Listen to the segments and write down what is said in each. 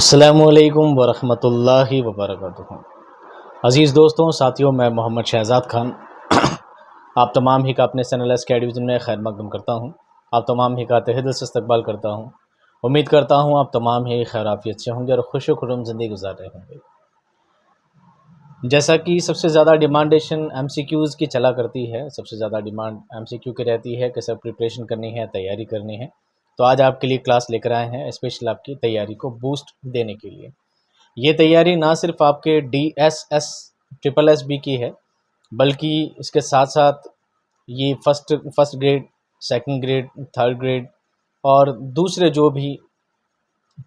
अस्सलामुअलैकुम वरहमतुल्लाहि वबरकातुहू। अज़ीज़ दोस्तों, साथियों, मैं मोहम्मद शहज़ाद ख़ान आप तमाम ही का अपने चैनल एकेडमी में खैर मकदम करता हूँ। आप तमाम ही का तहे दिल से इस्तकबाल करता हूँ। उम्मीद करता हूँ आप तमाम ही खैर आफियत से होंगे और खुश खुर्रम ज़िंदगी गुजार रहे होंगे। जैसा कि सबसे ज़्यादा डिमांडेशन MCQs की चला करती है, सबसे ज़्यादा डिमांड MCQ की रहती है कि सब प्रिपरेशन करनी है, तैयारी करनी है। तो आज आपके लिए क्लास लेकर आए हैं स्पेशल आपकी तैयारी को बूस्ट देने के लिए। ये तैयारी ना सिर्फ आपके DSS SSSB की है, बल्कि इसके साथ साथ ये first grade, second grade, third grade और दूसरे जो भी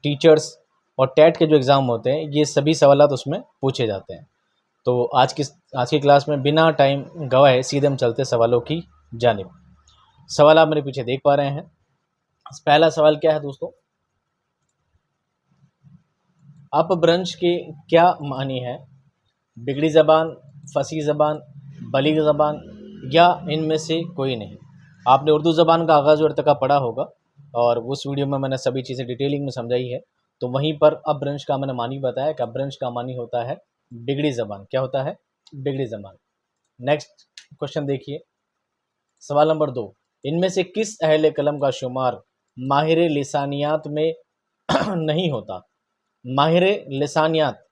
टीचर्स और टेट के जो एग्ज़ाम होते हैं, ये सभी सवालात उसमें पूछे जाते हैं। तो आज की क्लास में बिना टाइम गवाए सीधे हम चलते सवालों की जानिब। सवाल आप मेरे पीछे देख पा रहे हैं। पहला सवाल क्या है दोस्तों? अपभ्रंश के क्या मानी है? बिगड़ी ज़बान, फसी ज़बान, बलीग ज़बान या इनमें से कोई नहीं। आपने उर्दू ज़बान का आगाज़ और इर्तिका पढ़ा होगा और उस वीडियो में मैंने सभी चीज़ें डिटेलिंग में समझाई है। तो वहीं पर अपभ्रंश का मैंने मानी बताया कि अपभ्रंश का मानी होता है बिगड़ी ज़बान। क्या होता है? बिगड़ी ज़बान। नेक्स्ट क्वेश्चन देखिए, सवाल नंबर 2। इनमें से किस अहले कलम का शुमार माहिर लिसानियात में नहीं होता? माहिर लिसानियात,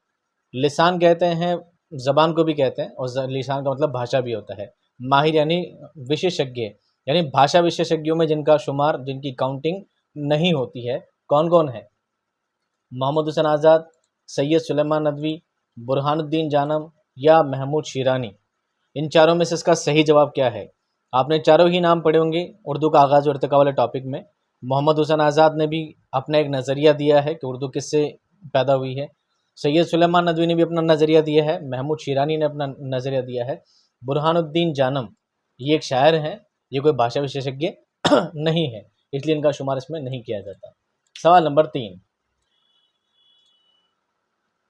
लिसान कहते हैं, ज़बान को भी कहते हैं और लिसान का मतलब भाषा भी होता है। माहिर यानी विशेषज्ञ, यानी भाषा विशेषज्ञों में जिनका शुमार, जिनकी काउंटिंग नहीं होती है, कौन कौन है? मोहम्मद हुसैन आज़ाद, सैयद सुलेमान नदवी, बुरहानुद्दीन जानम या महमूद शिरानी। इन चारों में से इसका सही जवाब क्या है? आपने चारों ही नाम पढ़े होंगे उर्दू का आगाज़ और इर्तिका वाले टॉपिक में। मोहम्मद हुसैन आज़ाद ने भी अपना एक नज़रिया दिया है कि उर्दू किससे पैदा हुई है। सैयद सुलेमान नदवी ने भी अपना नज़रिया दिया है। महमूद शिरानी ने अपना नज़रिया दिया है। बुरहानुद्दीन जानम ये एक शायर हैं, ये कोई भाषा विशेषज्ञ नहीं है, इसलिए इनका शुमार इसमें नहीं किया जाता। सवाल नंबर 3।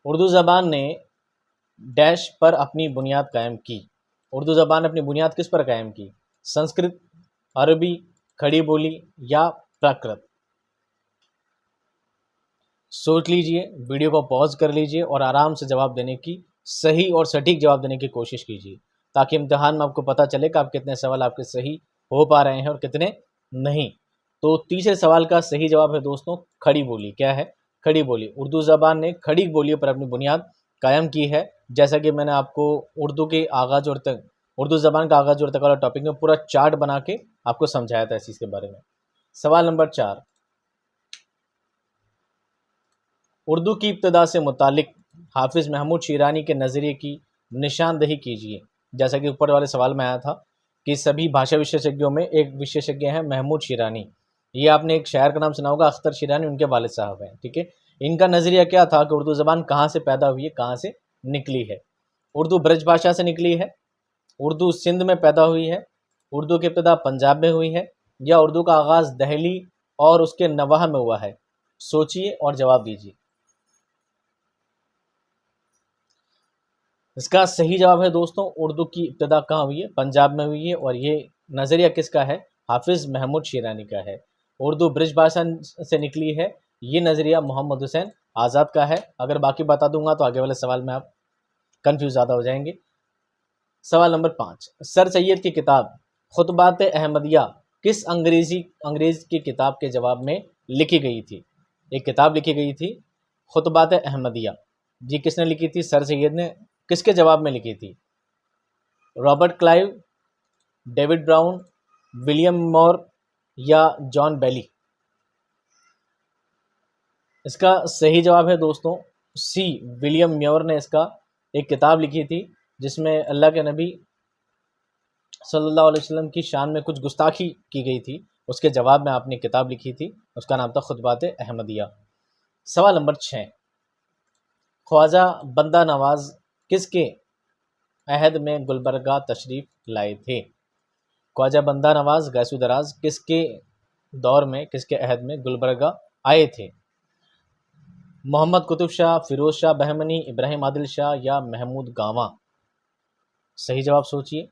उर्दू ज़बान ने डैश पर अपनी बुनियाद कायम की। उर्दू ज़बान ने अपनी बुनियाद किस पर कायम की? संस्कृत, अरबी, खड़ी बोली या प्राकृत? सोच लीजिए, वीडियो को पॉज कर लीजिए और आराम से जवाब देने की, सही और सटीक जवाब देने की कोशिश कीजिए, ताकि इम्तिहान में आपको पता चले कि आप कितने सवाल आपके सही हो पा रहे हैं और कितने नहीं। तो तीसरे सवाल का सही जवाब है दोस्तों खड़ी बोली। क्या है? खड़ी बोली। उर्दू ज़बान ने खड़ी बोलियों पर अपनी बुनियाद कायम की है। जैसा कि मैंने आपको उर्दू के आगाज़ और तक उर्दू ज़बान का आगाज़ और तक वाला टॉपिक में पूरा चार्ट बना के आपको समझाया था इस चीज़ के बारे में। सवाल नंबर 4। उर्दू की इब्तिदा से मुतालिक हाफिज़ महमूद शिरानी के नज़रिए की निशानदही कीजिए। जैसा कि ऊपर वाले सवाल में आया था कि सभी भाषा विशेषज्ञों में एक विशेषज्ञ हैं महमूद शिरानी। ये आपने एक शायर का नाम सुना होगा, अख्तर शिरानी, उनके वालिद साहब हैं। ठीक है, इनका नज़रिया क्या था कि उर्दू ज़बान कहाँ से पैदा हुई है, कहाँ से निकली है? उर्दू ब्रज भाषा से निकली है, उर्दू सिंध में पैदा हुई है, उर्दू की इब्तिदा पंजाब में हुई है, या उर्दू का आगाज़ दहली और उसके नवाह में हुआ है? सोचिए और जवाब दीजिए। इसका सही जवाब है दोस्तों, उर्दू की इब्तिदा कहाँ हुई है? पंजाब में हुई है। और ये नज़रिया किसका है? हाफिज़ महमूद शिरानी का है। उर्दू ब्रज भाषा से निकली है, ये नज़रिया मोहम्मद हुसैन आज़ाद का है। अगर बाकी बता दूंगा तो आगे वाले सवाल में आप कंफ्यूज ज़्यादा हो जाएंगे। सवाल नंबर 5। सर सैयद की किताब खुतबात अहमदिया किस अंग्रेज़ की किताब के जवाब में लिखी गई थी? एक किताब लिखी गई थी खुतबात अहमदिया, जी किसने लिखी थी? सर सैयद ने। किसके जवाब में लिखी थी? Robert Clive, David Brown, William More या जॉन बेली? इसका सही जवाब है दोस्तों सी, विलियम म्योर ने इसका एक किताब लिखी थी जिसमें अल्लाह के नबी सल्लल्लाहु अलैहि वसल्लम की शान में कुछ गुस्ताखी की गई थी। उसके जवाब में आपने किताब लिखी थी, उसका नाम था खुतबात अहमदिया। सवाल नंबर 6। ख्वाजा बंदा नवाज किसके अहद में गुलबर्गा तशरीफ़ लाए थे? ख्वाजा बंदा नवाज गैसू दराज किसके दौर में, किसके अहद में गुलबर्गा आए थे? मोहम्मद कुतुब शाह, फिरोज शाह बहमनी, इब्राहिम आदिल शाह या महमूद गावा? सही जवाब सोचिए।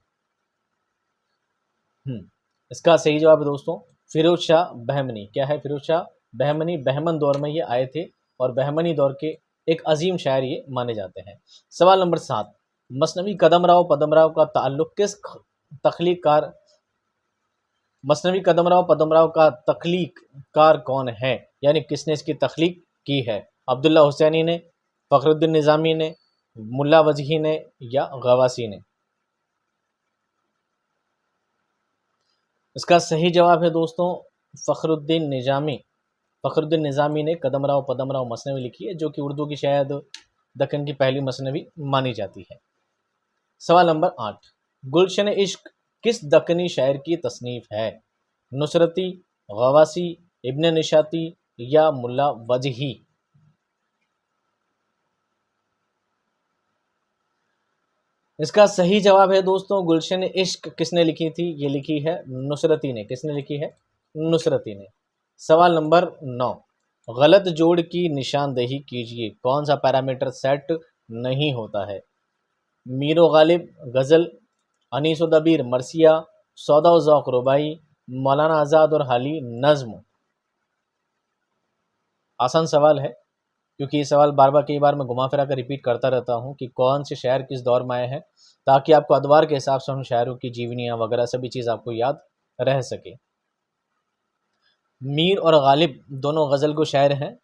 इसका सही जवाब है दोस्तों फिरोज शाह बहमनी। क्या है? फिरोज शाह बहमनी, बहमन दौर में ये आए थे और बहमनी दौर के एक अजीम शायर ये माने जाते हैं। सवाल नंबर 7, मसनवी कदमराव पदमराव का ताल्लुक किस तख्लीकार मसनवी कदमराव पदमराव का तख्लीकार कौन है, यानी किसने इसकी तख्लीक की है? अब्दुल्ला हुसैनी ने, फ़खरुद्दीन निज़ामी ने, मुल्ला वजही ने या गवासी ने? इसका सही जवाब है दोस्तों फ़खरुद्दीन निज़ामी। फ़खरुद्दीन निज़ामी ने कदमराव पदमराव मसनवी लिखी है, जो कि उर्दू की शायद दक्कन की पहली मसनवी मानी जाती है। सवाल नंबर 8, गुलशन इश्क किस दक्कनी शायर की तसनीफ़ है? नुसरती, गवासी, इब्न निशाती या मुल्ला वजही? इसका सही जवाब है दोस्तों गुलशन इश्क किसने लिखी थी? ये लिखी है नुसरती ने। किसने लिखी है? नुसरती ने। सवाल नंबर 9, गलत जोड़ की निशानदेही कीजिए। कौन सा पैरामीटर सेट नहीं होता है? मीर व गालिब गज़ल, अनीस व दबीर मरसिया, सौदा व ज़ौक़ रुबाई, मौलाना आज़ाद और हाली नज़्म? आसान सवाल है, क्योंकि ये सवाल बार बार कई बार मैं घुमा फिरा कर रिपीट करता रहता हूँ कि कौन से शायर किस दौर में आए हैं, ताकि आपको अदवार के हिसाब से उन शायरों की जीवनियाँ वगैरह सभी चीज़ आपको याद रह सके। मीर और गालिब दोनों गज़ल को शायर हैं,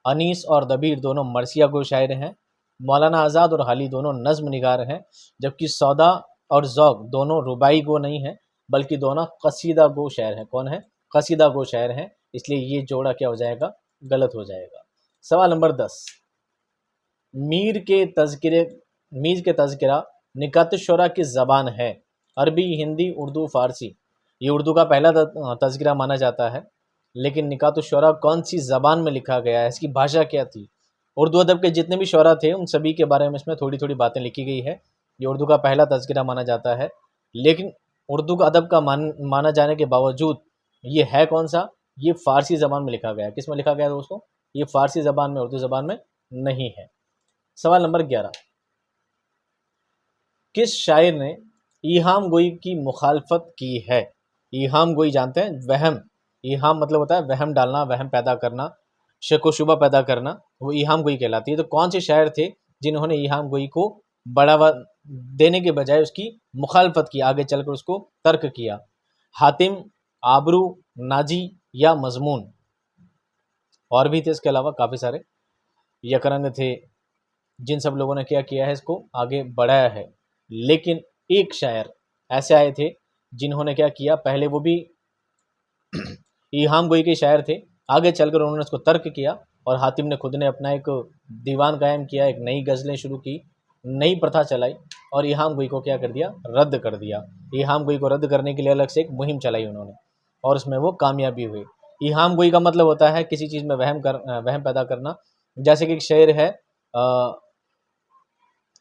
अनीस और दबीर दोनों मरसिया को शायर हैं, मौलाना आज़ाद और हाली दोनों नज़्म निगार हैं, जबकि सौदा और ज़ौक़ दोनों रुबाई गो नहीं हैं, बल्कि दोनों कसीदा गो शायर हैं। कौन है? कसीदा गो शायर हैं। इसलिए ये जोड़ा क्या हो जाएगा? गलत हो जाएगा। सवाल नंबर 10, मीर के तज़किरा निकात शुरा किस ज़बान है? अरबी, हिंदी, उर्दू, फ़ारसी? ये उर्दू का पहला तज़किरा माना जाता है, लेकिन निकात शुरा कौन सी ज़बान में लिखा गया है? इसकी भाषा क्या थी? उर्दू अदब के जितने भी शुरा थे उन सभी के बारे में इसमें थोड़ी थोड़ी बातें लिखी गई है। ये उर्दू का पहला तज़किरा माना जाता है, लेकिन उर्दू का अदब का माना जाने के बावजूद ये है कौन सा? ये फ़ारसी ज़बान में लिखा गया है। किस में लिखा गया है दोस्तों? ये फ़ारसी ज़बान में, उर्दू ज़बान में नहीं है। सवाल नंबर 11, किस शायर ने ईहाम गोई की मुखालफत की है? ईहाम गोई जानते हैं? वहम। ईहाम मतलब होता है वहम डालना, वहम पैदा करना, शक व शुबा पैदा करना, वो ईहाम गोई कहलाती है। तो कौन से शायर थे जिन्होंने ईहाम गोई को बढ़ावा देने के बजाय उसकी मुखालफत की, आगे चलकर उसको तर्क किया? हातिम, आबरू, नाजी या मजमून? और भी थे इसके अलावा काफ़ी सारे यकरंग थे, जिन सब लोगों ने क्या किया है, इसको आगे बढ़ाया है। लेकिन एक शायर ऐसे आए थे जिन्होंने क्या किया, पहले वो भी ईहाम गोई के शायर थे, आगे चलकर उन्होंने इसको तर्क किया और हातिम ने खुद ने अपना एक दीवान कायम किया, एक नई गज़लें शुरू की, नई प्रथा चलाई और ईहाम गोई को क्या कर दिया? रद्द कर दिया। ईहाम गोई को रद्द करने के लिए अलग से एक मुहिम चलाई उन्होंने और उसमें वो कामयाबी हुई। ईहाम गोई का मतलब होता है किसी चीज़ में वहम पैदा करना। जैसे कि एक शेर है,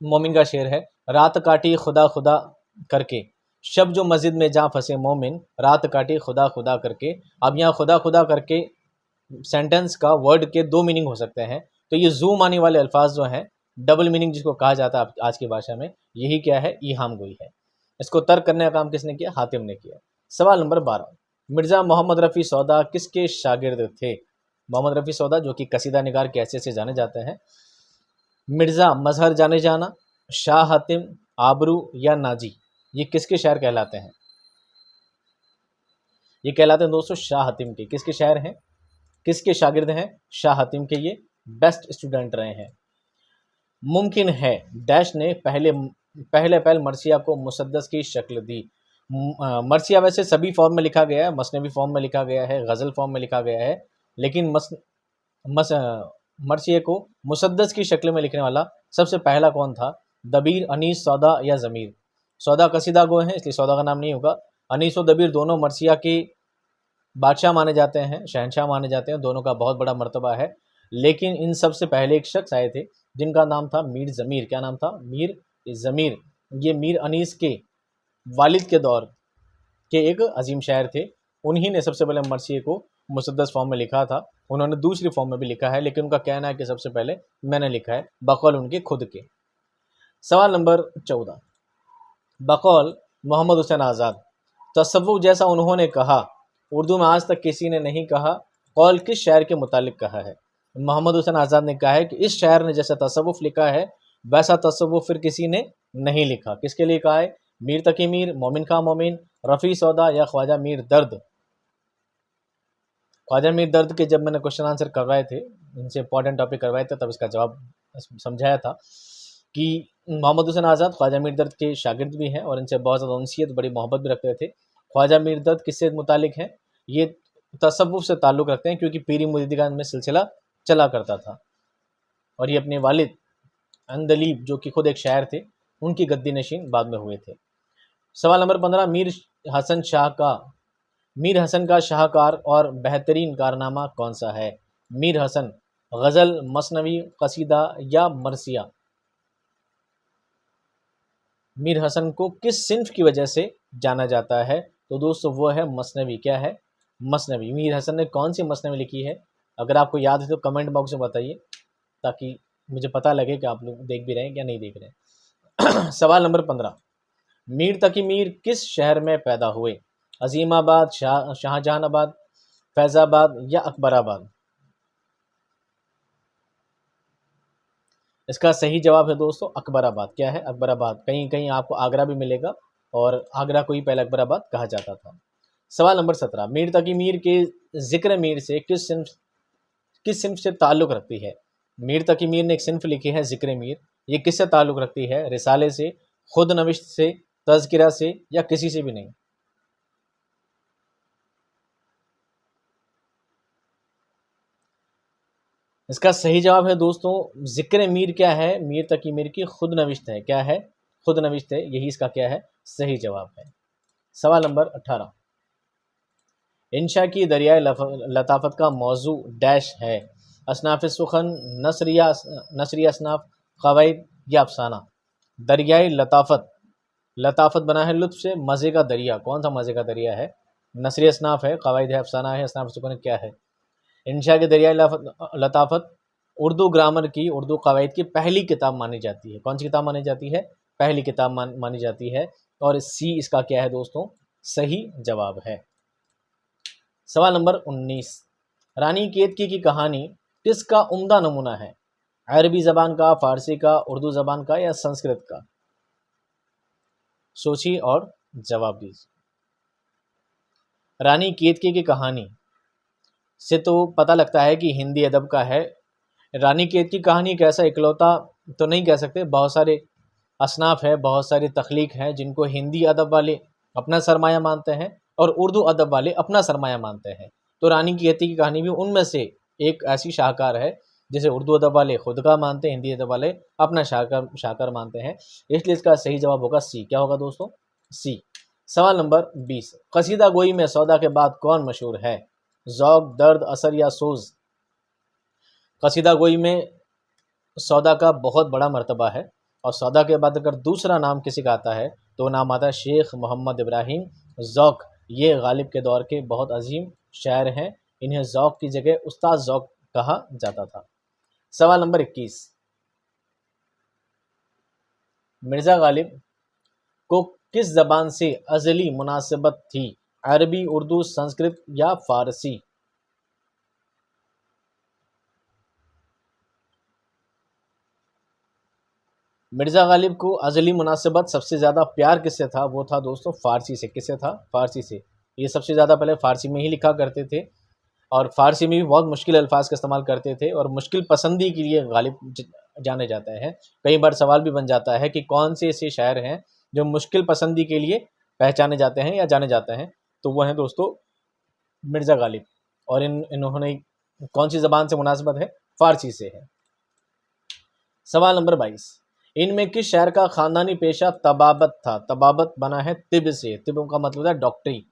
मोमिन का शेर है, रात काटी खुदा खुदा करके, शब जो मस्जिद में जा फंसे मोमिन, रात काटी खुदा खुदा करके। अब यहाँ खुदा खुदा करके सेंटेंस का, वर्ड के दो मीनिंग हो सकते हैं। तो ये जूम आने वाले अल्फाज जो हैं, डबल मीनिंग जिसको कहा जाता है आज की भाषा में, यही क्या है? ईहाम गोई है। इसको तर्क करने का काम किसने किया? हातिम ने किया। सवाल नंबर 12, मिर्ज़ा मोहम्मद रफ़ी सौदा किसके शागिर्द थे? मोहम्मद रफ़ी सौदा जो कि कसीदा निगार के हैसियत से जाने जाते हैं। मिर्ज़ा मजहर जाने जाना, शाह हातिम, आबरू या नाजी? ये किसके शायर कहलाते हैं? ये कहलाते हैं दोस्तों शाह हातिम के। किसके शायर हैं? किसके शागिर्द हैं? शाह हातिम के ये बेस्ट स्टूडेंट रहे हैं। मुमकिन है डैश ने पहले मरसिया को मुसद्दस की शक्ल दी। मरसिया वैसे सभी फॉर्म में लिखा गया है, मसनवी फॉर्म में लिखा गया है, गज़ल फॉर्म में लिखा गया है, लेकिन मरसिया को मुसद्दस की शक्ल में लिखने वाला सबसे पहला कौन था? दबीर, अनीस, सौदा या ज़मीर? सौदा कसीदा गो है, इसलिए सौदा का नाम नहीं होगा। अनीस और दबीर दोनों मरसिया के बादशाह माने जाते हैं, शहनशाह माने जाते हैं, दोनों का बहुत बड़ा मर्तबा है। लेकिन इन सब से पहले एक शख्स आए थे जिनका नाम था मीर ज़मीर। क्या नाम था? मीर ज़मीर। ये मीर अनीस के वालिद के दौर के एक अजीम शायर थे। उन्हीं ने सबसे पहले मरसिए को मुसद्दस फॉर्म में लिखा था। उन्होंने दूसरी फॉर्म में भी लिखा है, लेकिन उनका कहना है कि सबसे पहले मैंने लिखा है, बकौल उनके खुद के। सवाल नंबर 14, बकौल मोहम्मद हुसैन आज़ाद, तसव्वुफ़ जैसा उन्होंने कहा, उर्दू में आज तक किसी ने नहीं कहा, कौल किस शायर के मुतालिक कहा है? मोहम्मद हुसैन आज़ाद ने कहा है कि इस शायर ने जैसा तसव्वुफ़ लिखा है वैसा तसव्वुफ़ फिर किसी ने नहीं लिखा। किसके लिए कहा है? मीर तकी मीर, मोमिन खां मोमिन, रफ़ी सौदा या ख्वाजा मीर दर्द। ख्वाजा मीर दर्द के जब मैंने क्वेश्चन आंसर करवाए थे, इनसे इंपॉर्टेंट टॉपिक करवाए थे, तब इसका जवाब समझाया था कि मोहम्मद हुसैन आज़ाद ख्वाजा मीर दर्द के शागिर्द भी हैं और इनसे बहुत ज़्यादा उनसियत, बड़ी मोहब्बत भी रखते थे। ख्वाजा मीर दर्द किससे मुतालिक हैं? ये तसव्वुफ़ से ताल्लुक़ रखते हैं क्योंकि पीरी मुरीदगान में सिलसिला चला करता था और ये अपने वालिद अंदलीब जो कि खुद एक शायर थे, उनकी गद्दी नशीन बाद में हुए थे। सवाल नंबर 15, मीर हसन का शाहकार और बेहतरीन कारनामा कौन सा है? मीर हसन, गज़ल, मसनवी, कसीदा या मरसिया। मीर हसन को किस सिन्फ की वजह से जाना जाता है? तो दोस्तों वो है मसनवी। क्या है? मसनवी। मीर हसन ने कौन सी मसनवी लिखी है? अगर आपको याद है तो कमेंट बॉक्स में बताइए ताकि मुझे पता लगे कि आप लोग देख भी रहे हैं या नहीं देख रहे हैं। सवाल नंबर 15, मीर तकी मीर किस शहर में पैदा हुए? अजीमाबाद, शाहजहानाबाद, फैज़ाबाद या अकबराबाद। इसका सही जवाब है दोस्तों अकबराबाद। क्या है? अकबराबाद। कहीं कहीं आपको आगरा भी मिलेगा और आगरा को ही पहले अकबराबाद कहा जाता था। सवाल नंबर 17, मीर तकी मीर के ज़िक्र मीर से किस सिन्फ से ताल्लुक़ रखती है? मीर तकी मीर ने एक सिन्फ लिखी है ज़िक्र मीर, ये किससे ताल्लुक़ रखती है? रिसाले से, खुद नविश्त से, तज़किरा से या किसी से भी नहीं। इसका सही जवाब है दोस्तों ज़िक्र मीर। क्या है? मीर तकी मीर की खुद नविश्त है। क्या है? खुद नविश्त है, यही इसका क्या है? सही जवाब है। सवाल नंबर 18, इंशा की दरियाए लताफ़त का मौजू डैश है? असनाफ़ सुखन, नसरिया असनाफ़, क़वाइद या अफ़साना। दरियाए लताफ़त, लताफ़त बना है लुत्फ़ से, मज़े का दरिया। कौन सा मज़े का दरिया है? नसरिया असनाफ़ है, क़वाइद है, अफ़साना है, असनाफ़ सुखन क्या है? इंशा के दरियाए लताफ़त उर्दू ग्रामर की, उर्दू क़वाइद की पहली किताब मानी जाती है। कौन सी किताब मानी जाती है? पहली किताब मानी जाती है और सी इसका क्या है दोस्तों? सही जवाब है। सवाल नंबर 19, रानी केतकी की कहानी किसका उम्दा नमूना है? अरबी ज़बान का, फ़ारसी का, उर्दू ज़बान का या संस्कृत का? सोचिए और जवाब दीजिए। रानी केतकी की कहानी से तो पता लगता है कि हिंदी अदब का है। रानी केतकी की कहानी एक ऐसा इकलौता तो नहीं कह सकते, बहुत सारे असनाफ़ है, बहुत सारी तख्लीक हैं जिनको हिंदी अदब वाले अपना सरमाया मानते हैं और उर्दू अदब वाले अपना सरमाया मानते हैं। तो रानी केतकी की कहानी भी उनमें से एक ऐसी शाहकार है जिसे उर्दू अदब वाले खुद का मानते हैं, हिंदी अदब वाले अपना शाहकार मानते हैं। इसलिए इसका सही जवाब होगा सी। क्या होगा दोस्तों? सी। सवाल नंबर 20, कसीदा गोई में सौदा के बाद कौन मशहूर है? ज़ौक़, दर्द, असर या सोज़। कसीदा गोई में सौदा का बहुत बड़ा मर्तबा है और सौदा के बाद अगर दूसरा नाम किसी का आता है तो नाम आता है शेख मोहम्मद इब्राहिम ज़ौक़। ये गालिब के दौर के बहुत अजीम शायर हैं, इन्हें ज़ौक़ की जगह उस्ताद ज़ौक़ कहा जाता था। सवाल नंबर 21, मिर्ज़ा गालिब को किस ज़बान से अज़ली मुनासिबत थी? अरबी, उर्दू, संस्कृत या फ़ारसी। मिर्ज़ा गालिब को अज़ली मुनासिबत सबसे ज़्यादा प्यार किससे था? वो था दोस्तों फ़ारसी से। किससे था? फ़ारसी से। ये सबसे ज़्यादा पहले फ़ारसी में ही लिखा करते थे और फ़ारसी में भी बहुत मुश्किल अल्फाज का इस्तेमाल करते थे और मुश्किल पसंदी के लिए गालिब जाने जाते हैं। कई बार सवाल भी बन जाता है कि कौन से ऐसे शायर हैं जो मुश्किल पसंदी के लिए पहचाने जाते हैं या जाने जाते हैं? तो वो हैं दोस्तों मिर्ज़ा गालिब। और इन्होंने कौन सी ज़बान से मुनासिबत है? फ़ारसी से है। सवाल नंबर 22, इनमें किस शायर का ख़ानदानी पेशा तबाबत था? तबाबत बना है तिब से, तिब का मतलब है डॉक्टरी।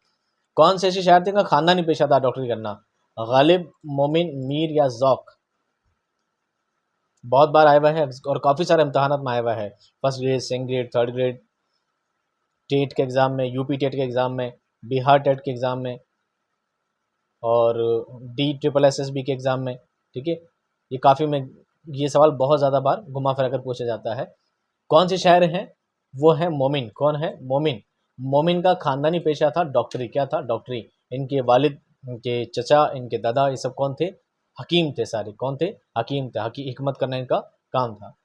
कौन से ऐसे शायर थे जिनका ख़ानदानी पेशा था डॉक्टरी करना? गालिब, मोमिन, मीर या ज़ौक़। बहुत बार आया हुआ है और काफ़ी सारे इम्तहानात में आया हुआ है। First grade, second grade, third grade, TET के एग्ज़ाम में, यूपी टेट के एग्ज़ाम में, बिहार टेट के एग्ज़ाम में और DSSB के एग्ज़ाम में। ठीक है, ये काफ़ी में ये सवाल बहुत ज़्यादा बार घुमा फिरा कर पूछा जाता है। कौन से शायर हैं? वो है मोमिन। कौन है? मोमिन। मोमिन का ख़ानदानी पेशा था डॉक्टरी। क्या था? डॉक्टरी। इनके वालिद, इनके चचा, इनके दादा, ये सब कौन थे? हकीम थे सारे। कौन थे? हकीम थे। हिकमत करना इनका काम था।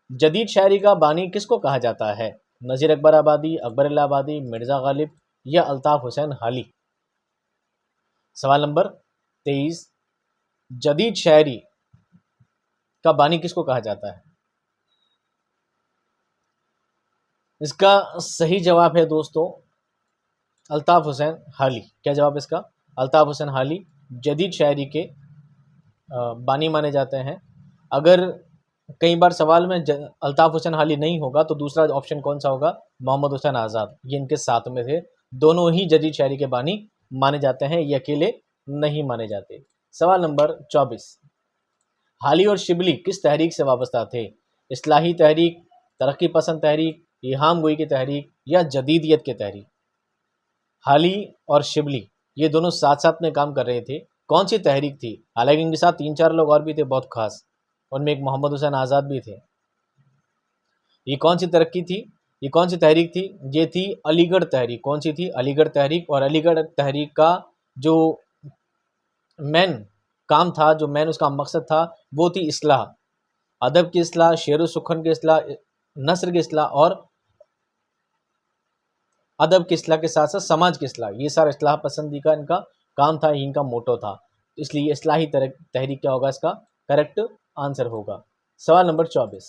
जदीद शायरी का बानी किसको कहा जाता है? नज़ीर अकबर आबादी, अकबर इलाहाबादी, मिर्ज़ा गालिब या अल्ताफ़ हुसैन हाली। सवाल नंबर 23, जदीद शायरी का बानी किसको कहा जाता है? इसका सही जवाब है दोस्तों अल्ताफ़ हुसैन हाली। क्या जवाब इसका? अल्ताफ़ हुसैन हाली जदीद शायरी के बानी माने जाते हैं। अगर कई बार सवाल में अल्ताफ़ हुसैन हाली नहीं होगा तो दूसरा ऑप्शन कौन सा होगा? मोहम्मद हुसैन आज़ाद। ये इनके साथ में थे। दोनों ही जदीद शायरी के बानी माने जाते हैं, ये अकेले नहीं माने जाते। सवाल नंबर 24, हाली और शिबली किस तहरीक से वाबस्ता थे? इस्लाही तहरीक, तरक्की पसंद तहरीक, इल्हाम गोई की तहरीक या जदीदियत की तहरीक? हाली और शिबली ये दोनों साथ साथ में काम कर रहे थे। कौन सी तहरीक थी? हालांकि इनके साथ 3-4 लोग और भी थे बहुत खास, उनमें एक मोहम्मद हुसैन आज़ाद भी थे। ये कौन सी तरक्की थी? ये कौन सी तहरीक थी? ये थी अलीगढ़ तहरीक। कौन सी थी? अलीगढ़ तहरीक। और अलीगढ़ तहरीक का जो मेन काम था, जो मेन उसका मकसद था, वो थी इस्लाह, अदब की इस्लाह, शेर व सुखन की इस्लाह, नस्र की इस्लाह और अदब की इस्लाह के साथ साथ समाज की इस्लाह। ये सारा इस्लाह पसंदी का इनका काम था, इनका मोटो था। इसलिए इस्लाही तहरीक क्या होगा? इसका करेक्ट आंसर होगा। सवाल नंबर 24।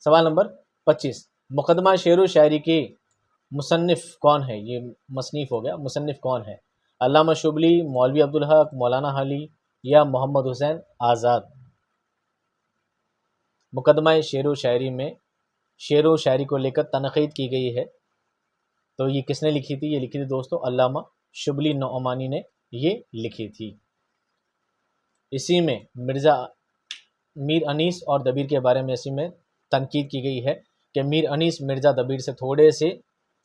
सवाल नंबर 25, मुकदमा शेर व शायरी के मुसन्निफ कौन है? ये मसनीफ़ हो गया, मुसन्निफ कौन है? अल्लामा शुबली, मौलवी अब्दुल हक, मौलाना हाली या मोहम्मद हुसैन आज़ाद? मुकदमा शेर व शायरी में शेर व शायरी को लेकर तनक़ीद की गई है, तो ये किसने लिखी थी? ये लिखी थी दोस्तों अल्लामा शुबली नौमानी ने ये लिखी थी। इसी में मीर अनीस और दबीर के बारे में इसी में तनकीद की गई है कि मीर अनीस मिर्ज़ा दबीर से थोड़े से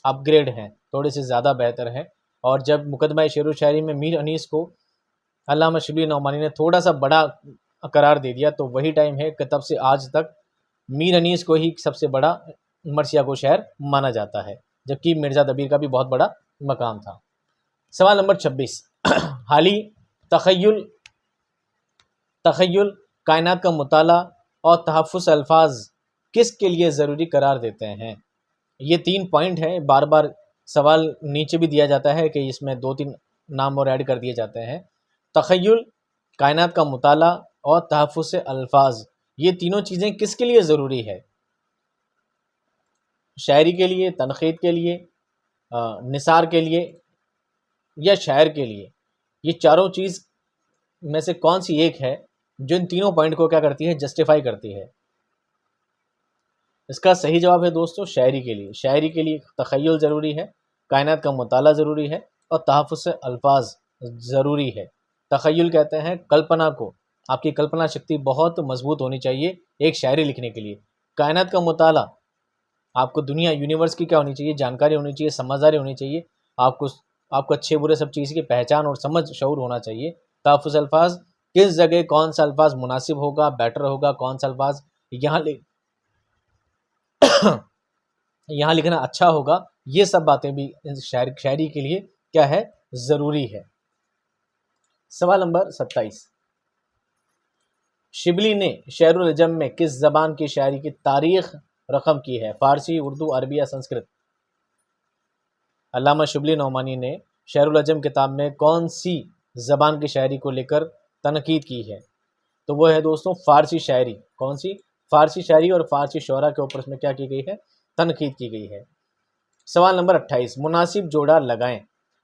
अपग्रेड हैं, थोड़े से ज़्यादा बेहतर हैं। और जब मुकदमा शेर व शायरी में मीर अनीस को अल्लामा शुबली नौमानी ने थोड़ा सा बड़ा करार दे दिया, तो वही टाइम है कि तब से आज तक मीर अनीस को ही सबसे बड़ा मरसिया गो शायर माना जाता है, जबकि मिर्ज़ा दबीर का भी बहुत बड़ा मकाम था। सवाल नंबर 26, हाली तख़य्युल कायनात का मुताला और तहफ़्फ़ुज़ अल्फाज किसके लिए ज़रूरी करार देते हैं? ये 3 पॉइंट हैं। बार बार सवाल नीचे भी दिया जाता है कि इसमें 2-3 नाम और ऐड कर दिए जाते हैं। तख़य्युल, कायनात का मुताला और तहफ़्फ़ुज़ अल्फाज, ये तीनों चीज़ें किसके लिए ज़रूरी है? शायरी के लिए, तनक़ीद के लिए, निसार के लिए या शायर के लिए? ये चारों चीज़ में से कौन सी एक है जो इन तीनों पॉइंट को क्या करती है? जस्टिफाई करती है। इसका सही जवाब है दोस्तों शायरी के लिए। शायरी के लिए तख़य्युल ज़रूरी है, कायनात का मुताला ज़रूरी है और तहफ़्फ़ुज़ अल्फाज ज़रूरी है। तख़य्युल कहते हैं कल्पना को, आपकी कल्पना शक्ति बहुत मजबूत होनी चाहिए एक शायरी लिखने के लिए। कायनात का मुताला, आपको दुनिया यूनिवर्स की क्या होनी चाहिए? जानकारी होनी चाहिए, समझदारी होनी चाहिए। आपको अच्छे बुरे सब चीज़ की पहचान और समझ शऊर होना चाहिए। तहफ़्फ़ुज़ अल्फाज, किस जगह कौन सा अल्फाज मुनासिब होगा, बेटर होगा, कौन सा अल्फाज यहाँ लिखना अच्छा होगा, ये सब बातें भी शायरी के लिए क्या है? ज़रूरी है। सवाल नंबर 27, शिबली ने शेरुल अजम में किस ज़बान की शायरी की तारीख़ रकम की है? फ़ारसी, उर्दू, अरबी या संस्कृत? अल्लामा शुबली नौमानी ने शेरुल अजम किताब में कौन सी ज़बान की शायरी को लेकर तनकीद की है? तो वो है दोस्तों फ़ारसी शायरी। कौन सी? फ़ारसी शायरी और फ़ारसी शोरा के ऊपर इसमें क्या की गई है? तनकीद की गई है। सवाल नंबर 28, मुनासिब जोड़ा लगाएं।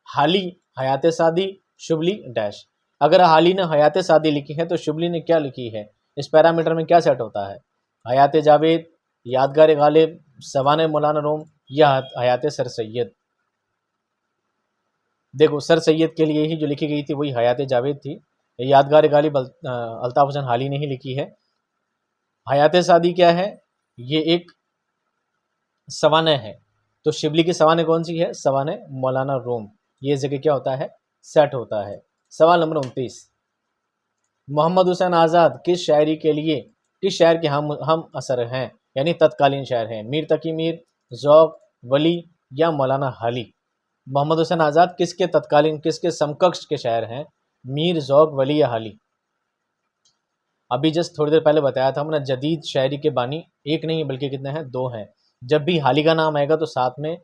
हाली हयात सादी, शुबली डैश। अगर हाली ने हयात सादी लिखी है तो शुबली ने क्या लिखी है? इस पैरामीटर में क्या सेट होता है? हयात जावेद, यादगार गालिब, सवाने मौलाना रूम या हयात सर सैयद? देखो सर सैयद के लिए ही जो लिखी गई थी वही हयात जावेद थी। यादगार गालिब अल्ताफ़ हुसैन हाली ने ही लिखी है। हयात सादी क्या है? ये एक सवाने है। तो शिबली की सवाने कौन सी है? सवाने मौलाना रूम। ये जगह क्या होता है? सेट होता है। सवाल नंबर 29, मोहम्मद हुसैन आज़ाद किस शायरी के लिए किस शायर के हम असर हैं, यानी तत्कालीन शायर हैं? मीर तकी मीर, ज़ौक़, वली या मौलाना हाली? मोहम्मद हुसैन आज़ाद किसके तत्कालीन, किसके समकक्ष के शायर हैं? मीर, ज़ौक़, वली या हाली? अभी जस्ट थोड़ी देर पहले बताया था हमने, जदीद शायरी के बानी एक नहीं बल्कि कितने हैं, 2 हैं। जब भी हाली का नाम आएगा तो साथ में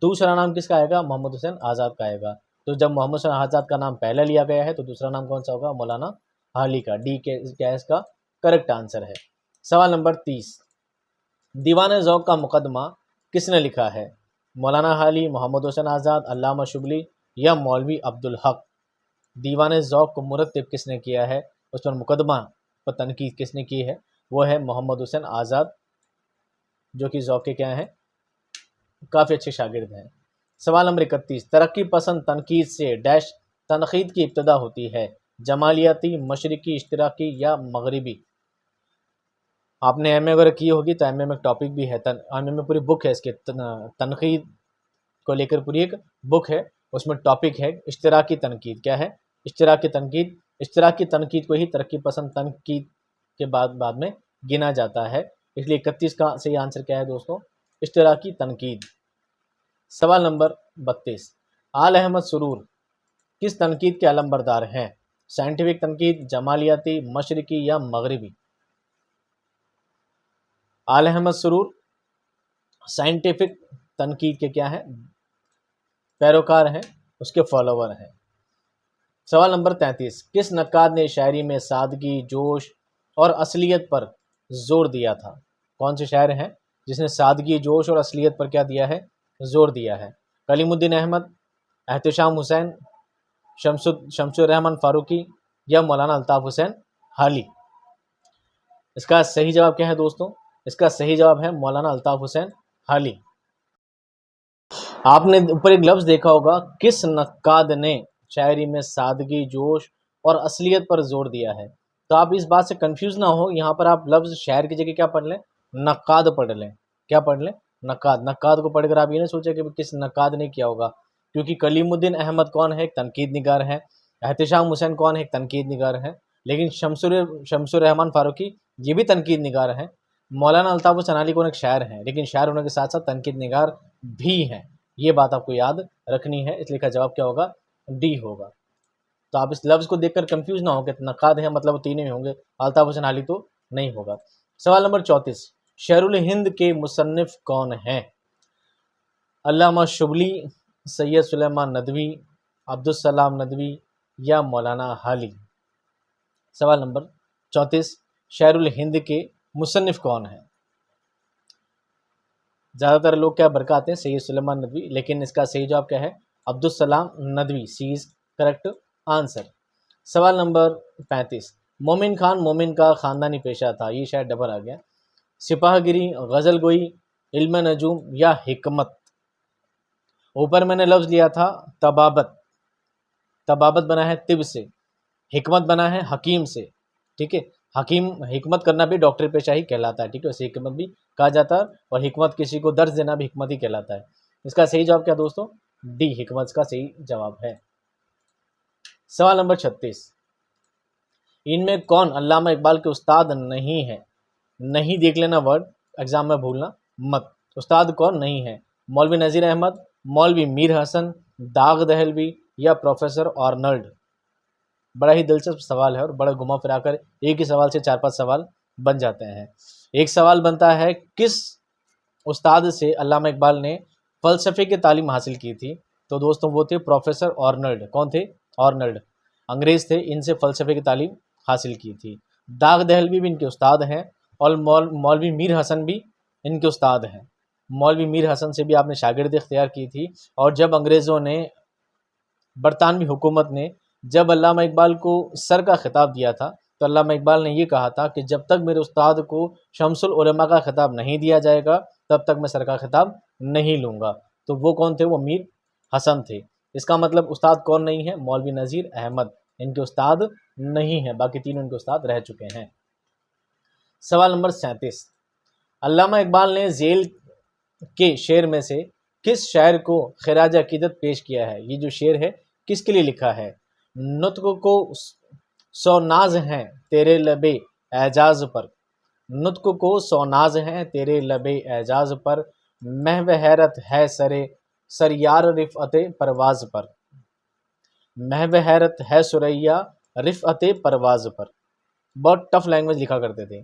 दूसरा नाम किसका आएगा, मोहम्मद हुसैन आज़ाद का आएगा। तो जब मोहम्मद हुसैन आज़ाद का नाम पहले लिया गया है तो दूसरा नाम कौन सा होगा, मौलाना हाली का। डी के क्या है इसका करेक्ट आंसर है। सवाल नंबर 30, दीवान ज़ौक़ का मुकदमा किसने लिखा है, मौलाना हाली, मोहम्मद हुसैन आज़ाद, अल्लामा शुबली या मौलवी अब्दुल हक। दीवान ज़ौक़ को मुरत्तिब किसने किया है, उस पर मुकदमा पर तनकीद किसने की है, वो है मोहम्मद हुसैन आज़ाद, जो कि ज़ौक़ के क्या हैं, काफ़ी अच्छे शागिर्द हैं। सवाल नंबर 31, तरक्की पसंद तनकीद से डैश तनकीद की इब्तदा होती है, जमालियाती, मशरिकी, इश्तराकी या मगरिबी। आपने एम ए अगर की होगी तो एम ए में टॉपिक भी है, एम ए में पूरी बुक है इसके, तनकीद को लेकर पूरी एक बुक है, उसमें टॉपिक है इश्तराकी तनकीद। क्या है, इश्तराकी तनकीद। इश्तराकी तनकीद को ही तरक्की पसंद तनकीद के बाद में गिना जाता है, इसलिए 31 का सही आंसर क्या है दोस्तों, इश्तराकी तनकीद। सवाल नंबर 32, आल अहमद सुरूर किस तनकीद के अलमबरदार हैं, साइंटिफिक तनकीद, जमालियाती, मशरिकी या मगरिबी। आल अहमद सुरूर साइंटिफिक तनकीद के क्या हैं, पैरोकार हैं, उसके फॉलोवर हैं। सवाल नंबर 33, किस नक्काद ने शायरी में सादगी, जोश और असलियत पर जोर दिया था। कौन से शायर हैं जिसने सादगी, जोश और असलियत पर क्या दिया है, जोर दिया है। कलीमुद्दीन अहमद, एहतशाम हुसैन, शमसुर रहमान फारूकी या मौलाना अल्ताफ़ हुसैन हाली। इसका सही जवाब क्या है दोस्तों, इसका सही जवाब है मौलाना अल्ताफ़ हुसैन हाली। आपने ऊपर एक लफ्ज़ देखा होगा, किस नक्काद ने शायरी में सादगी, जोश और असलियत पर जोर दिया है। तो आप इस बात से कंफ्यूज ना हो, यहाँ पर आप लफ्ज़ शायर की जगह क्या पढ़ लें, नक्काद पढ़ लें। क्या पढ़ लें, नक्काद। नक्काद को पढ़कर आप ये नहीं सोचे कि किस नक्काद ने किया होगा, क्योंकि कलीमुद्दीन अहमद कौन है, एक तनकीद निगार है। एहतशाम हुसैन कौन है, एक तनकीद निगार है। लेकिन शमसुर रहमान फारूकी ये भी तनकीद निगार है। मौलाना अल्ताफ़ हुसैन हाली कौन, एक शायर हैं, लेकिन शायर होने के साथ साथ तनकीद निगार भी हैं। ये बात आपको याद रखनी है, इसलिए का जवाब क्या होगा, डी होगा। तो आप इस लफ्ज़ को देखकर कंफ्यूज ना हो कि नक्काद है मतलब तीनों ही होंगे, अल्ताफ़ हुसैन हाली तो नहीं होगा। सवाल नंबर 34, शेरुल हिंद के मुसन्निफ कौन हैं, अल्लामा शुबली, सैयद सुलेमान नदवी, अब्दुल सलाम नदवी या मौलाना हाली। सवाल नंबर 34, शेरुल हिंद के मुसन्निफ कौन हैं। ज़्यादातर लोग क्या बरकाते हैं, सैयद सुलेमान नदवी, लेकिन इसका सही जवाब क्या है, अब्दुल सलाम नदवी, सी इज़ करेक्ट आंसर। सवाल नंबर 35, मोमिन खान मोमिन का ख़ानदानी पेशा था, ये शायद डबल आ गया, सिपाहगिरी, गज़ल गोई, इल्म नजूम या हिकमत। ऊपर मैंने लफ्ज़ लिया था तबाबत, तबाबत बना है तिब से, हिकमत बना है हकीम से। ठीक है, हकीम, हिकमत करना भी डॉक्टर पेशा ही कहलाता है। ठीक है, उसे हिकमत भी कहा जाता है, और हिकमत किसी को दर्ज देना भी हिकमत ही कहलाता है। इसका सही जवाब क्या दोस्तों, डी, हिकमत का सही जवाब है। सवाल नंबर 36, इनमें कौन अल्लामा इकबाल के उस्ताद नहीं है। नहीं देख लेना वर्ड, एग्जाम में भूलना मत। उस्ताद कौन नहीं है, मौलवी नज़ीर अहमद, मौलवी मीर हसन, दाग दहलवी या प्रोफेसर आर्नल्ड। बड़ा ही दिलचस्प सवाल है और बड़ा घुमा फिरा कर एक ही सवाल से 4-5 सवाल बन जाते हैं। एक सवाल बनता है, किस उस्ताद से अल्लामा इकबाल ने फ़लसफ़े की तालीम हासिल की थी। तो दोस्तों वो थे प्रोफेसर आर्नल्ड। कौन थे, आर्नल्ड, अंग्रेज़ थे, इनसे फ़लसफ़े की तालीम हासिल की थी। दाग दहलवी भी इनके उस्ताद हैं, और मौलवी मीर हसन भी इनके उस्ताद हैं। मौलवी मीर हसन से भी आपने शागिर्दी इख्तियार की थी, और जब अंग्रेज़ों ने, बरतानवी हुकूमत ने जब अल्लामा इकबाल को सर का खिताब दिया था, तो अल्लामा इकबाल ने ये कहा था कि जब तक मेरे उस्ताद को शम्सुल उलमा का खिताब नहीं दिया जाएगा तब तक मैं सर का खिताब नहीं लूँगा। तो वो कौन थे, वो मीर हसन थे। इसका मतलब उस्ताद कौन नहीं है, मौलवी नज़ीर अहमद इनके उस्ताद नहीं हैं, बाकी तीनों इनके उस्ताद रह चुके हैं। सवाल नंबर 37, अल्लामा इकबाल ने झेल के शेर में से किस शायर को खिराज अकीदत पेश किया है। ये जो शेर है किसके लिए लिखा है, नुत्क को सोनाज हैं तेरे लबे एजाज पर, नुत्क को सोनाज हैं तेरे लबे एजाज पर, महव हैरत है सरियार रिफ़अत परवाज पर, महव हैरत है सुरैया रिफ़अत परवाज पर। बहुत टफ लैंग्वेज लिखा करते थे।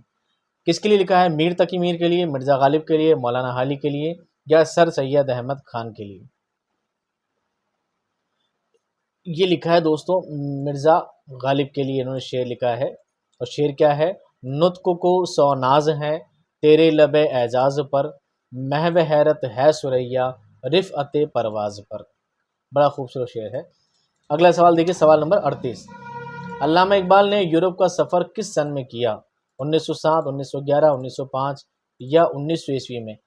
किसके लिए लिखा है? मीर तकी मीर के लिए, मिर्ज़ा गालिब के लिए, मौलाना हाली के लिए या सर सैयद अहमद खान के लिए? ये लिखा है दोस्तों मिर्ज़ा गालिब के लिए इन्होंने शेर लिखा है। और शेर क्या है? नुत्क को सौ नाज है तेरे लबे एजाज पर, महव हैरत है सुरैया रिफ़अत परवाज पर। बड़ा खूबसूरत शेर है। अगला सवाल देखिए, सवाल नंबर 38। अल्लामा इकबाल ने यूरोप का सफ़र किस सन में किया? 1907, 1911, 1905 या 1900 ईस्वी में?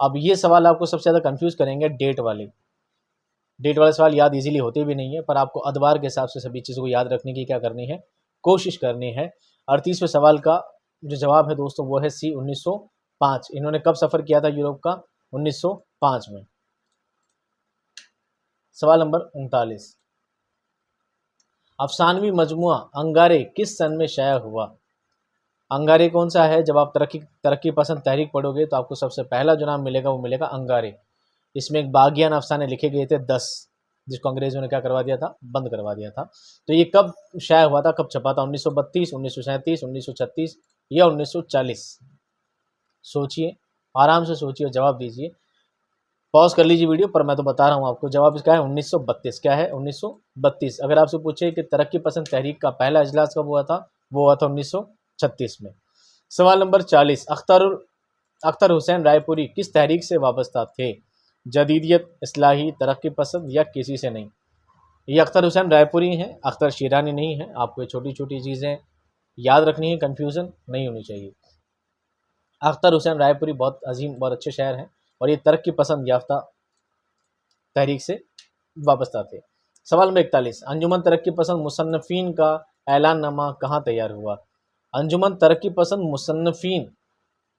अब ये सवाल आपको सबसे ज़्यादा कंफ्यूज करेंगे, डेट वाले सवाल याद इजीली होते भी नहीं है, पर आपको अदवार के हिसाब से सभी चीज़ों को याद रखने की क्या करनी है, कोशिश करनी है। 38वें सवाल का जो जवाब है दोस्तों वो है सी, 1905। इन्होंने कब सफ़र किया था यूरोप का? 1905 में। सवाल नंबर 39। अफसानवी मजमुआ अंगारे किस सन में शाया हुआ? अंगारे कौन सा है? जब आप तरक्की पसंद तहरीक पढ़ोगे तो आपको सबसे पहला जो नाम मिलेगा वो मिलेगा अंगारे। इसमें एक बागियान अफसाने लिखे गए थे 10, जिसको अंग्रेजों ने क्या करवा दिया था? बंद करवा दिया था। तो ये कब शाया हुआ था, कब छपा था? 1932, 1937, 1936 या 1940? सोचिए, आराम से सोचिए और जवाब दीजिए। पॉज कर लीजिए वीडियो पर, मैं तो बता रहा हूँ आपको। जवाब इसका है 1932। क्या है? 1932। अगर आपसे पूछे कि तरक्की पसंद तहरीक का पहला इजलास कब हुआ था, वो हुआ था 1936 में। सवाल नंबर 40। अख्तर हुसैन रायपुरी किस तहरीक से वाबस्ता थे? जदीदियत, इस्लाही, तरक्की पसंद या किसी से नहीं? ये अख्तर हुसैन रायपुरी हैं, अख्तर शीरानी नहीं है। आपको ये छोटी छोटी चीज़ें याद रखनी है, कन्फ्यूज़न नहीं होनी चाहिए। अख्तर हुसैन रायपुरी बहुत अजीम, बहुत अच्छे शायर हैं और ये तरक्की पसंद याफ्ता तहरीक से वाबस्ता थे। सवाल नंबर 41। अंजुमन तरक्की पसंद मुसन्नफ़ीन का ऐलाननामा कहाँ तैयार हुआ? अंजुमन तरक्की पसंद मुसन्नफ़ीन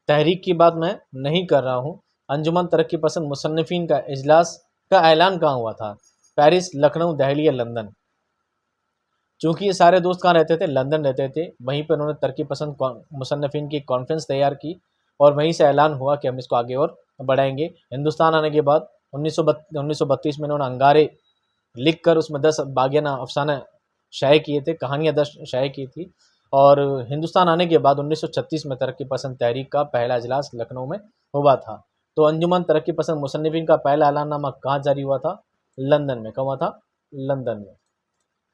तहरीक की बात मैं नहीं कर रहा हूँ। अंजुमन तरक्की पसंद मुसन्निफ़ीन का इजलास का ऐलान कहाँ हुआ था? पेरिस, लखनऊ, दिल्ली या लंदन? चूँकि ये सारे दोस्त कहाँ रहते थे? लंदन रहते थे। वहीं पर उन्होंने तरक्की पसंद मुसन्निफ़ीन की कॉन्फ्रेंस तैयार की और वहीं से ऐलान हुआ कि हम इसको आगे और बढ़ाएंगे। हिंदुस्तान आने के बाद 1932 में इन्होंने अंगारे लिख कर उसमें 10 बागियाना अफसाना शाये किए थे, कहानियाँ 10 शाये की थी। और हिंदुस्तान आने के बाद 1936 में तरक्की पसंद तहरीक का पहला इजलास लखनऊ में हुआ था। तो अंजुमन तरक्की पसंद मुसन्निफ़ीन का पहला ऐलाननामा कहाँ जारी हुआ था? लंदन में। कब हुआ था? लंदन में।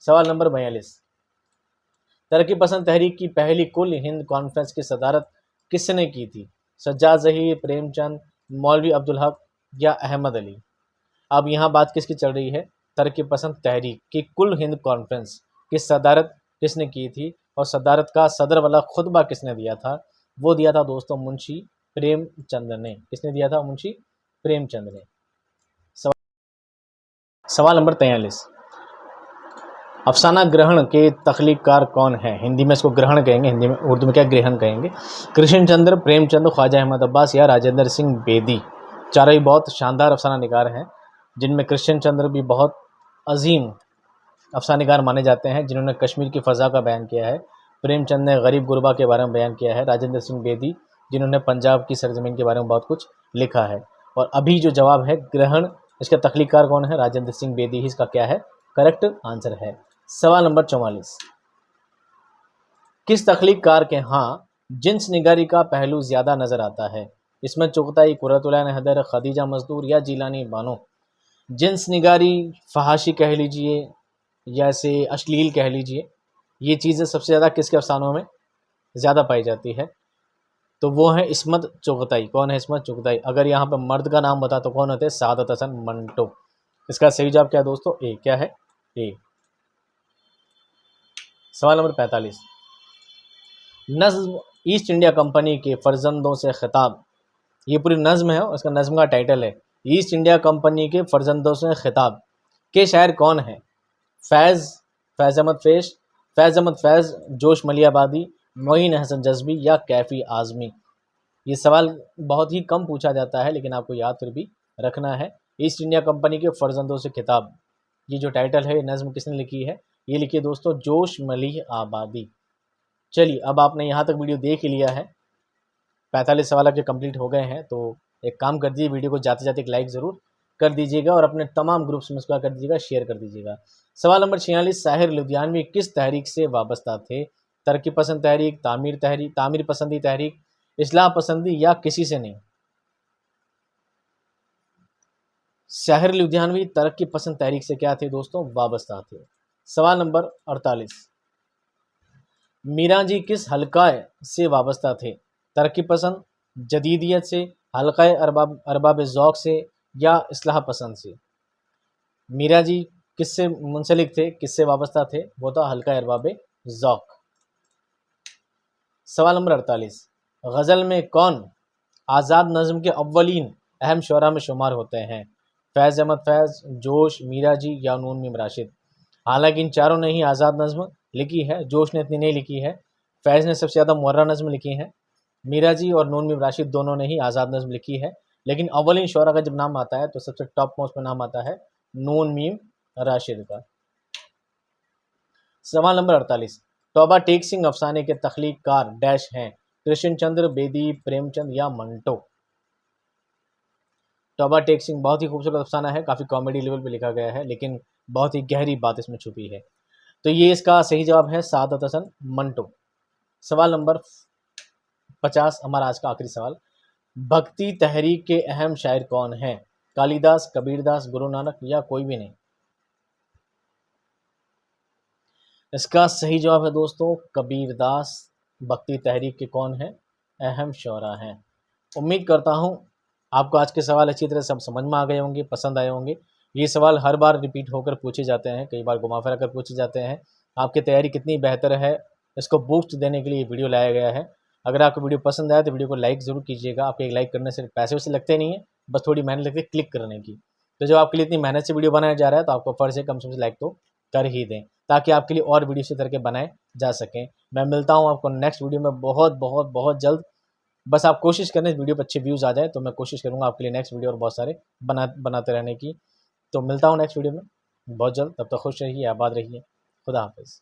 सवाल नंबर 42। तरक्की पसंद तहरीक की पहली कुल हिंद कॉन्फ्रेंस की सदारत किसने की थी? सज्जाद ज़हीर, प्रेमचंद, मौलवी अब्दुल हक या अहमद अली? अब यहाँ बात किसकी चल रही है? तरक्की पसंद तहरीक की कुल हिंद कॉन्फ्रेंस की सदारत किसने की थी और सदारत का सदर वाला खुतबा किसने दिया था? वो दिया था दोस्तों मुंशी प्रेमचंद ने। किसने दिया था? मुंशी प्रेमचंद ने। सवाल नंबर 43। अफसाना ग्रहण के तख्लीककार कौन है? हिंदी में इसको ग्रहण कहेंगे, हिंदी में, उर्दू में क्या ग्रहण कहेंगे। कृष्णचंद्र, प्रेमचंद, ख्वाजा अहमद अब्बास या राजेंद्र सिंह बेदी? चारों ही बहुत शानदार अफसाना निगार हैं, जिनमें कृष्णचंद्र भी बहुत अजीम अफसाना निगार माने जाते हैं, जिन्होंने कश्मीर की फ़ज़ा का बयान किया है। प्रेमचंद ने गरीब गुरबा के बारे में बयान किया है। राजेंद्र सिंह बेदी जिन्होंने पंजाब की सरजमीन के बारे में बहुत कुछ लिखा है। और अभी जो जवाब है ग्रहण, इसका तख्लीककार कौन है? राजेंद्र सिंह बेदी ही इसका क्या है? करेक्ट आंसर है। सवाल नंबर 44। किस तख्लीककार के यहाँ जिन्स निगारी का पहलू ज़्यादा नज़र आता है? इसमें चुगताई, कुर्रतुल ऐन हैदर, खदीजा मजदूर या जीलानी बानो? जिन्स निगारी, फहाशी कह लीजिए या इसे अश्लील कह लीजिए, ये चीज़ें सबसे ज़्यादा किसके अफसानों में ज़्यादा पाई जाती है? तो वो है इस्मत चुगताई। कौन है इस्मत चुगताई? अगर यहाँ पर मर्द का नाम बता तो कौन होते हैं? सादत हसन मंटो। इसका सही जवाब क्या है दोस्तों? ए। क्या है? ए। सवाल नंबर 45। नज़्म ईस्ट इंडिया कंपनी के फर्जंदों से खिताब, ये पूरी नज़्म है और इसका नज़्म का टाइटल है ईस्ट इंडिया कंपनी के फर्जंदों से खिताब के शायर कौन है? फैज़ अहमद फैज़, जोश मलियाबादी, मोइन हसन जज़्बी या कैफ़ी आज़मी? ये सवाल बहुत ही कम पूछा जाता है लेकिन आपको याद फिर भी रखना है। ईस्ट इंडिया कंपनी के फर्जंदों से खिताब, ये जो टाइटल है, नज़्म किसने लिखी है? ये लिखी है दोस्तों जोश मलियाबादी। चलिए, अब आपने यहाँ तक वीडियो देख ही लिया है, 45 सवाल आपके कंप्लीट हो गए हैं। तो एक काम कर दीजिए, वीडियो को जाते जाते एक लाइक ज़रूर कर दीजिएगा और अपने तमाम ग्रुप्स में इसको कर दीजिएगा, शेयर कर दीजिएगा। सवाल नंबर 46। साहिर लुधियानवी किस तहरीक से वाबस्ता थे? तरक्की पसंद तहरीक, तामीर पसंदी तहरीक, इस्लाह पसंदी या किसी से नहीं। शाहिर लुधियानवी तरक्की पसंद तहरीक से क्या थे दोस्तों? वाबस्ता थे। सवाल नंबर 48, मीरा जी किस हल्काए से वाबस्ता थे? तरक्की पसंद, जदीदियत से, हल्काए अरबाब ज़ौक़ से या इस्लाह पसंद से? मीरा जी किससे मुंसलिक थे, किससे वाबस्ता थे? वो था हल्का अरबाब ज़ौक़। सवाल नंबर 48, गज़ल में कौन आज़ाद नज़्म के अव्वलीन अहम शुरा में शुमार होते हैं? फैज़ अहमद फैज़, जोश, मीरा जी या नून मीम राशिद? हालांकि इन चारों ने ही आज़ाद नज़्म लिखी है। जोश ने इतनी नहीं लिखी है। फैज़ ने सबसे ज़्यादा मुर्रा नज़्म लिखी है। मीरा जी और नून मीम राशिद दोनों ने ही आज़ाद नज़्म लिखी है। लेकिन अव्वलीन शुरा का जब नाम आता है तो सबसे टॉप मोस्ट में नाम आता है नून मीम राशिद का। सवाल नंबर 48, तौबा टेक सिंह अफसाने के तख्लीक़कार डैश हैं? कृष्ण चंद्र बेदी, प्रेमचंद या मंटो? तौबा टेक सिंह बहुत ही खूबसूरत अफसाना है, काफ़ी कॉमेडी लेवल पे लिखा गया है, लेकिन बहुत ही गहरी बात इसमें छुपी है। तो ये इसका सही जवाब है सादत हसन मंटो। सवाल नंबर 50, हमारा आज का आखिरी सवाल, भक्ति तहरीक के अहम शायर कौन हैं? कालिदास, कबीरदास, गुरु नानक या कोई भी नहीं? इसका सही जवाब है दोस्तों कबीरदास। भक्ति तहरीक के कौन है? अहम शोरा हैं। उम्मीद करता हूँ आपको आज के सवाल अच्छी तरह सब समझ में आ गए होंगे, पसंद आए होंगे। ये सवाल हर बार रिपीट होकर पूछे जाते हैं, कई बार घुमा फिरा कर पूछे जाते हैं। आपकी तैयारी कितनी बेहतर है, इसको बूस्ट देने के लिए वीडियो लाया गया है। अगर आपको वीडियो पसंद आया तो वीडियो को लाइक ज़रूर कीजिएगा। आपके एक लाइक करने से पैसे वैसे लगते नहीं है, बस थोड़ी मेहनत लगती है क्लिक करने की। तो जब आपके लिए इतनी मेहनत से वीडियो बनाया जा रहा है तो आपको फ़र्ज़ है कम से कम लाइक तो कर ही दें, ताकि आपके लिए और वीडियो इसी तरह के बनाए जा सकें। मैं मिलता हूँ आपको नेक्स्ट वीडियो में बहुत जल्द। बस आप कोशिश करें इस वीडियो पर अच्छे व्यूज़ आ जाए तो मैं कोशिश करूँगा आपके लिए नेक्स्ट वीडियो और बहुत सारे बनाते रहने की। तो मिलता हूँ नेक्स्ट वीडियो में बहुत जल्द। तब तक खुश रहिए, आबाद रहिए। खुदा हाफ़िज़।